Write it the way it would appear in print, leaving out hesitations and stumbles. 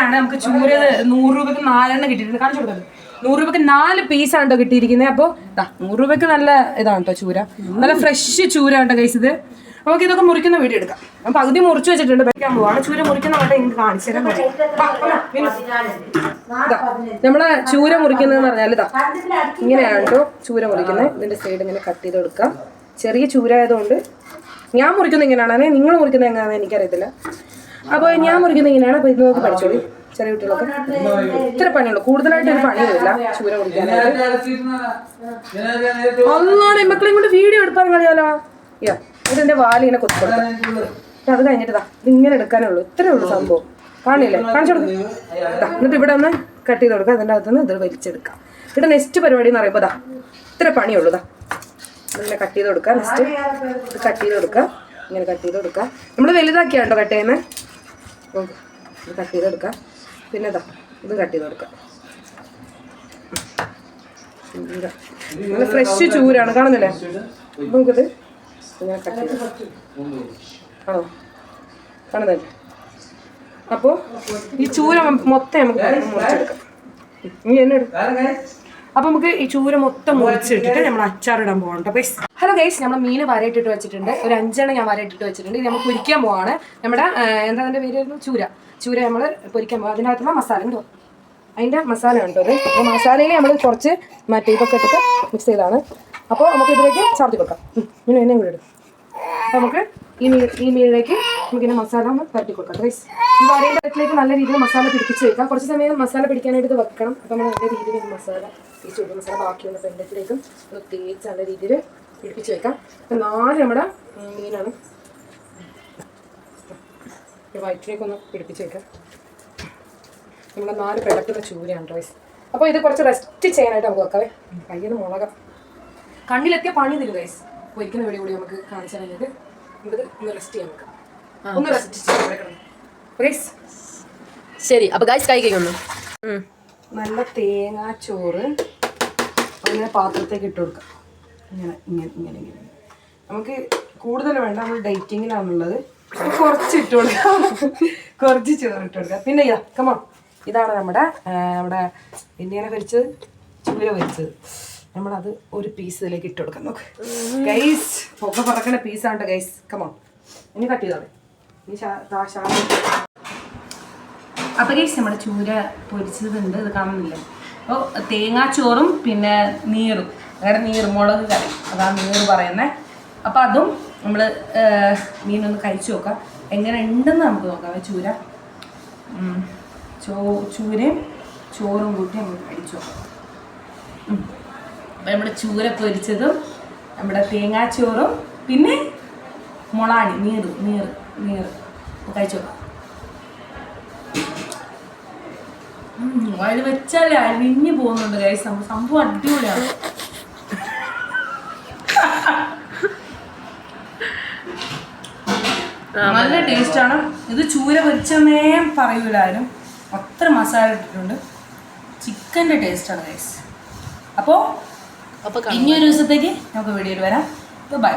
ചൂരയാണ്. നമുക്ക് ചൂര 100 രൂപയ്ക്ക് 4 കിട്ടിയിട്ടുണ്ട്. കാണിച്ചു കൊടുക്കുന്നത് 100 രൂപയ്ക്ക് 4 പീസാണ് കേട്ടോ കിട്ടിയിരിക്കുന്നത്. അപ്പോൾ 100 രൂപയ്ക്ക് നല്ല ഇതാണ് കേട്ടോ ചൂര, നല്ല ഫ്രഷ് ചൂര കേട്ടോ ഗൈസ് ഇത്. നമുക്ക് ഇതൊക്കെ മുറിക്കുന്ന വീഡിയോ എടുക്കാം. അപ്പം പകുതി മുറിച്ച് വെച്ചിട്ടുണ്ട്, വെക്കാൻ പോവാണ്. ചൂര മുറിക്കുന്ന കേട്ടോ എനിക്ക് കാണിച്ചു തരാൻ പറ്റും. നമ്മളെ ചൂര മുറിക്കുന്നതെന്ന് പറഞ്ഞാൽ ഇതാ ഇങ്ങനെയാണ് കേട്ടോ ചൂര മുറിക്കുന്നത്. ഇതിൻ്റെ സൈഡ് ഇങ്ങനെ കട്ട് ചെയ്ത് കൊടുക്കാം. ചെറിയ ചൂര ആയതുകൊണ്ട് ഞാൻ മുറിക്കുന്നത് ഇങ്ങനെയാണ്, നിങ്ങൾ മുറിക്കുന്നത് എങ്ങനെയാണെന്ന് എനിക്കറിയത്തില്ല. അപ്പോൾ ഞാൻ മുറിക്കുന്നത് ഇങ്ങനെയാണ്. അപ്പോൾ ഇത് നോക്കി പഠിച്ചോളി ചെറിയ കുട്ടികളൊക്കെ. ഇത്ര പണിയുള്ളൂ, കൂടുതലായിട്ട് ഒരു പണിയൊന്നുമില്ല ചൂര മുറിക്കാനായിട്ട്. ഒന്നാണ് മക്കളെയും കൊണ്ട് വീഡിയോ എടുക്കാൻ കളിയാലോ. ഇതിന്റെ വാലിങ്ങനെ കൊത്തി കൊടുക്കാം. അത് കഴിഞ്ഞിട്ട് ഇതിങ്ങനെ എടുക്കാനുള്ളൂ, ഇത്രേ ഉള്ളൂ സംഭവം. കാണില്ലേ, കാണിച്ചു കൊടുക്കും. എന്നിട്ട് ഇവിടെ ഒന്ന് കട്ട് ചെയ്ത് കൊടുക്കുക. അതിൻ്റെ അകത്തുനിന്ന് ഇത് വലിച്ചെടുക്കാം. ഇവിടെ നെക്സ്റ്റ് പരിപാടി എന്ന് പറയുമ്പോൾ ഇത്ര പണിയുള്ളൂ. ഇങ്ങനെ കട്ട് ചെയ്ത് കൊടുക്കുക. നെക്സ്റ്റ് ഇത് കട്ട് ചെയ്ത് കൊടുക്കുക. ഇങ്ങനെ കട്ട് ചെയ്ത് കൊടുക്കുക. നമ്മൾ വലുതാക്കിയാണ്ടോ കട്ട് ചെയ്യുന്നത്. ഇത് കട്ട് ചെയ്ത് കൊടുക്കുക. പിന്നെ ഇത് കട്ട് ചെയ്ത് കൊടുക്കുക. നല്ല ഫ്രഷ് ചൂരാണ്, കാണുന്നില്ലേ. നമുക്കിത് ഇങ്ങനെ കട്ട് ചെയ്ത് ആണോ കാണുന്നല്ലേ. അപ്പോൾ ഈ ചൂര മൊത്തം നമുക്ക് മുറിച്ചെടുക്കാം. ഇനി എന്നെ എടുക്കാം. അപ്പോൾ നമുക്ക് ഈ ചൂര മൊത്തം മുറിച്ചിട്ടിട്ട് നമ്മൾ അച്ചാറിടാൻ പോകണം കേട്ടോ ഗൈസ്. ഹലോ ഗൈസ്, നമ്മൾ മീൻ വരയിട്ടിട്ട് വെച്ചിട്ടുണ്ട്. ഒരു 5 എണ്ണം ഞാൻ വരയിട്ടിട്ട് വെച്ചിട്ടുണ്ട്. ഇത് നമ്മൾ പൊരിക്കാൻ പോവാണ്. നമ്മുടെ എന്താ അതിൻ്റെ പേരായിരുന്നു, ചൂര നമ്മൾ പൊരിക്കാൻ പോകാം. അതിനകത്തുള്ള മസാല ഉണ്ടോ, അതിൻ്റെ മസാല ഉണ്ടോ അത്. അപ്പോൾ മസാലയിൽ നമ്മൾ കുറച്ച് മറ്റേ ഇതൊക്കെ ഇട്ടിട്ട് മിക്സ് ചെയ്താണ്. അപ്പോൾ നമുക്ക് ഇതിലേക്ക് ചാർത്തി കൊടുക്കാം. ഇങ്ങനെ എന്നെ കൂടെ ഇടും. അപ്പോൾ നമുക്ക് ഈ മീനിലേക്ക് നമുക്കിങ്ങനെ മസാല ഒന്ന് പരട്ടി കൊടുക്കാം ഗൈസ്. ഈ വരയുടെ അടുത്തിലേക്ക് നല്ല രീതിയിൽ മസാല പിടിപ്പിച്ച് വെക്കാം. കുറച്ച് സമയം മസാല പിടിക്കാനായിട്ട് വെക്കണം. അപ്പോൾ നമ്മൾ നല്ല രീതിയിൽ മസാല ഈ ചൂട് മസാല ബാക്കിയുള്ള പെൻഡത്തിലേക്കും ഒന്ന് തേച്ച് നല്ല രീതിയിൽ പിടിപ്പിച്ച് വെക്കാം. അപ്പോൾ 4 നമ്മുടെ മീനാണ്. വയറ്റിലേക്കൊന്ന് പിടിപ്പിച്ച് വെക്കാം. നമ്മുടെ 4 പെടക്കുന്ന ചൂരയാണ് ഗൈസ്. അപ്പോൾ ഇത് കുറച്ച് റെസ്റ്റ് ചെയ്യാനായിട്ട് നമുക്ക് വെക്കാവേ. കയ്യിൽ മുളക കണ്ണിലെത്തിയ പണി തരും ഗൈസ്. പൊരിക്കുന്ന വീഡിയോ കൂടി നമുക്ക് കാണിച്ചു തരാനായിട്ട് നമുക്കിത് ഒന്ന് റെസ്റ്റ് ചെയ്യാൻ വെക്കാം. ഒന്ന് റെസ്റ്റ് ചെയ്യാൻ ഗൈസ്. ശരി, അപ്പോൾ ഗൈസ് കൈ കഴിക്കുന്നു. നല്ല തേങ്ങാച്ചോറ് അങ്ങനെ പാത്രത്തേക്ക് ഇട്ട് കൊടുക്കാം. ഇങ്ങനെ നമുക്ക് കൂടുതൽ വേണ്ട, നമ്മൾ ഡേറ്റിങ്ങിലാണുള്ളത്. കുറച്ച് ഇട്ട് കൊടുക്കാം, കുറച്ച് ചോറ് ഇട്ട് കൊടുക്കാം. പിന്നെ കമോ ഇതാണ് നമ്മുടെ പിന്നീനെ പൊരിച്ചത്, ചൂര പൊരിച്ചത്. നമ്മളത് ഒരു പീസ് ഇതിലേക്ക് ഇട്ട് കൊടുക്കാം. നോക്ക് ഗൈസ്, പൊക്ക പറക്കുന്ന പീസാണ് ഗൈസ്. കമോ ഇനി കട്ട് ചെയ്തോളെ. ഇനി അപ്പോൾ ഗൈസ് നമ്മുടെ ചൂര പൊരിച്ചതുണ്ട്, ഇത് കാണുന്നില്ലേ. അപ്പോൾ തേങ്ങാച്ചോറും പിന്നെ നീറും, അങ്ങനെ മുളക് കറി, അതാണ് നീറ് പറയുന്നത്. അപ്പോൾ അതും നമ്മൾ മീനൊന്ന് കഴിച്ചു നോക്കാം, എങ്ങനെ ഉണ്ടെന്ന് നമുക്ക് നോക്കാം. ചൂര ചൂരയും ചോറും കൂട്ടി നമുക്ക് കഴിച്ചു നോക്കാം. അപ്പം നമ്മുടെ ചൂര പൊരിച്ചതും നമ്മുടെ തേങ്ങാച്ചോറും പിന്നെ മുളാണി നീറ് കഴിച്ചു നോക്കാം. അതിൽ വെച്ചാലേ അരിഞ്ഞു പോകുന്നുണ്ട് ഗൈസ്. സംഭവം അടിപൊളിയാണ്. നല്ല ടേസ്റ്റാണ്. ഇത് ചൂര പൊരിച്ചെന്നേ പറയൂല ആരും, അത്ര മസാല ഇട്ടിട്ടുണ്ട്. ചിക്കൻ്റെ ടേസ്റ്റാണ് ഗൈസ്. അപ്പോൾ ഇനിയൊരു ദിവസത്തേക്ക് നമുക്ക് വീഡിയോയിൽ വരാം. Bye bye.